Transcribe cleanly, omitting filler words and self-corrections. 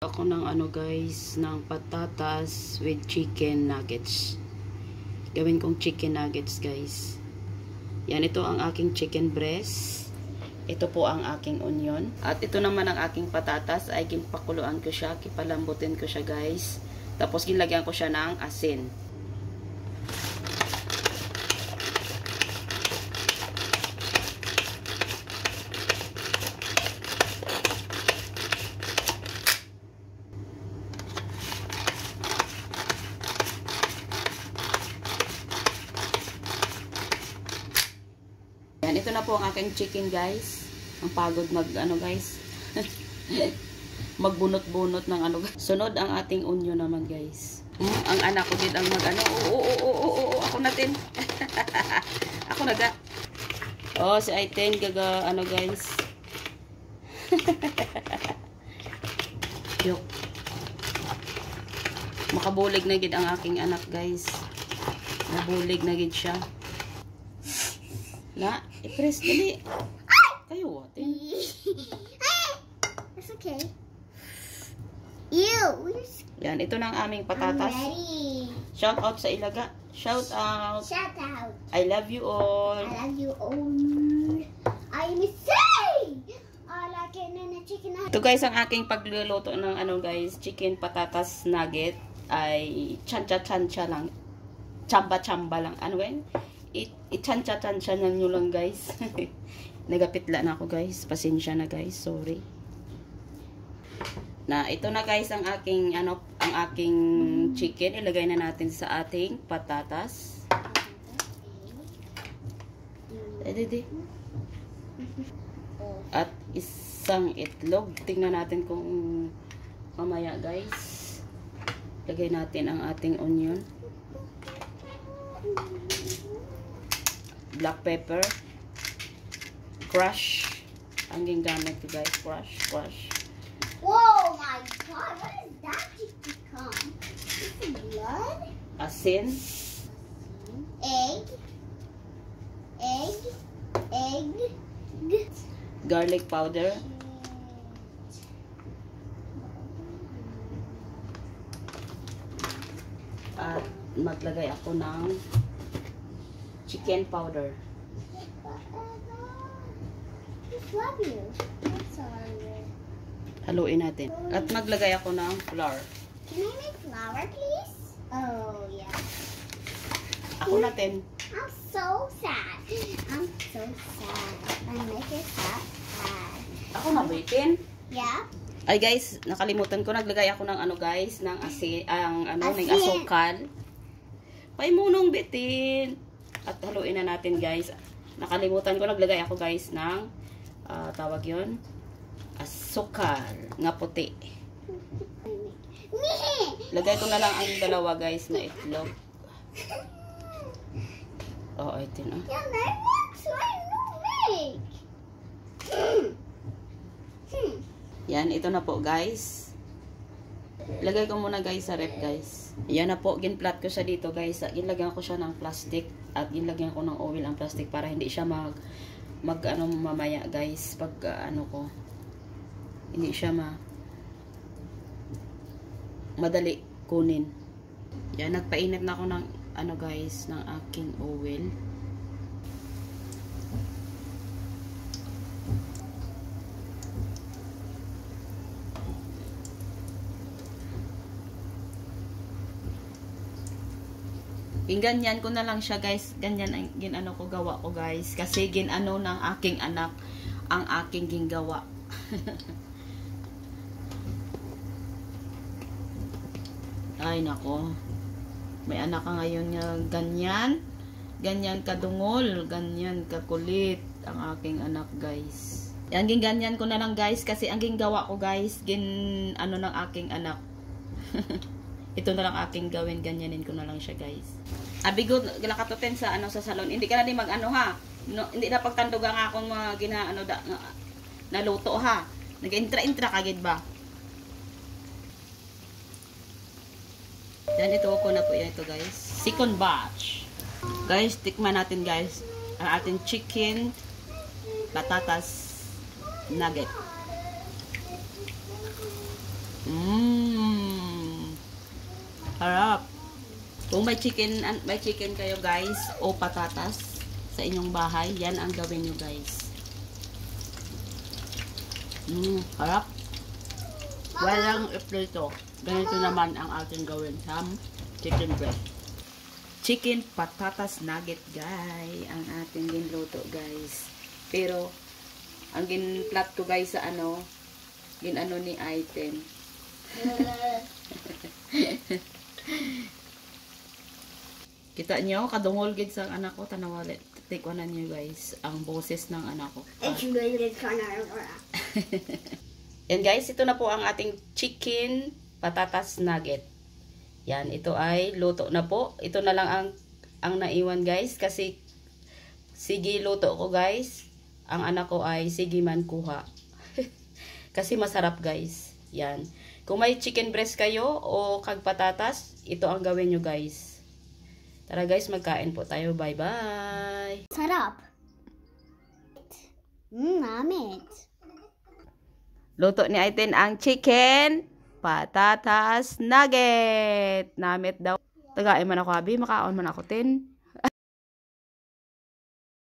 Ako ng ano guys, ng patatas with chicken nuggets. Gawin kong chicken nuggets guys. Yan, ito ang aking chicken breast. Ito po ang aking onion. At ito naman ang aking patatas ay ginpakuluan ko siya, kipalambutin ko siya guys. Tapos ginlagyan ko siya ng asin. Yan, ito na po ang aking chicken guys. Ang pagod guys. Magbunot-bunot ng Sunod ang ating onion naman guys. Ang anak ko din ang ako natin. Ako naga. Oh, si Aiten gaga guys. Yok. Makabulig na gid ang aking anak guys. Nabulig na gid siya. Na, i-press dali. Kayo, ate. It's okay. Ew. Yan, ito na ang aming patatas. Shout out sa Ilaga. Shout out. Shout out. I love you all. I love you all. I'm say. I like it in a chicken nugget. Ito guys, ang aking pagluluto ng guys, chicken patatas nugget ay chancha-chancha lang. Chamba-chamba lang. Ano yun? I-chancha-chancha nyo lang guys. Nagapitla na ako guys. Pasensya na guys. Sorry. Na ito na guys ang aking ang aking chicken. Ilagay na natin sa ating patatas. At isang itlog. Tingnan natin kung mamaya guys. Lagay natin ang ating onion. Black pepper. Crush. Ang gingamit ko guys. Crush. Whoa, my God. What is that become? Is it blood? Asin. Egg. Garlic powder. At maglagay ako ng chicken powder. Love you. I'm sorry. Haluin natin. At maglagay ako ng flour. Can I make flour, please? Oh, yeah. Ako natin. I'm so sad. I'm so sad. I make it sad. Ako na bitin. Yeah. Ay guys, nakalimutan ko. Naglagay ako ng guys, ng asin, ng asukal. Pay munong bitin. At haluin na natin guys. Nakalimutan ko, naglagay ako guys ng tawag yon, asukal nga puti. Lagay ko na lang ang dalawa guys na itlog. Oh, ito na. Yan, ito na po guys. Lagay ko muna guys sa ref guys. Yan na po, ginplat ko siya dito guys. Ginlagyan ko siya ng plastic at ginlagyan ko ng oil ang plastic para hindi siya mamaya guys pag ko hindi siya madali kunin. Yan, nagpainit na ako ng guys ng aking oil. Ganyan ko na lang siya guys. Ganyan ang ko gawa ko guys. Kasi ng aking anak ang aking gingawa. Ay nako. May anak ka ngayon nga ganyan. Ganyan kadungol. Ganyan kakulit ang aking anak guys. Yan, ganyan ko na lang guys. Kasi ang gingawa ko guys. Ng aking anak. Ito na lang aking gawin, ganyanin ko na lang siya guys. Abigo galakatoten sa sa salon. Hindi ka na din ha. No, hindi na pagtanduga nga akong naluto ha. Nag-intra kagid ba? Yan, ito ko na po ito guys. Second batch. Guys, tikman natin guys ang ating chicken patatas nugget. Harap. Kung may chicken kayo guys o patatas sa inyong bahay, yan ang gawin nyo guys. Harap. Walang iprito. Ganito naman ang ating gawin sa chicken breast. Chicken patatas nugget guys. Ang ating ginluto guys. Pero, ang ginplat ko guys sa ginano ni item. Kita nyo, kadungol gid sa anak ko. Tanawalit. Tikwanan nyo guys. Ang boses ng anak ko. Yan guys, ito na po ang ating chicken patatas nugget. Yan, ito ay luto na po. Ito na lang ang naiwan guys. Kasi, sige luto ko guys. Ang anak ko ay sige man kuha. Kasi masarap guys. Yan. Kung may chicken breast kayo o kag patatas, ito ang gawin nyo guys. Tara guys, magkain po tayo. Bye-bye. Sarap. Namit. Luto ni Aiten ang chicken patatas nugget. Namit daw. Tagain man ako abi, makaon man ako tin.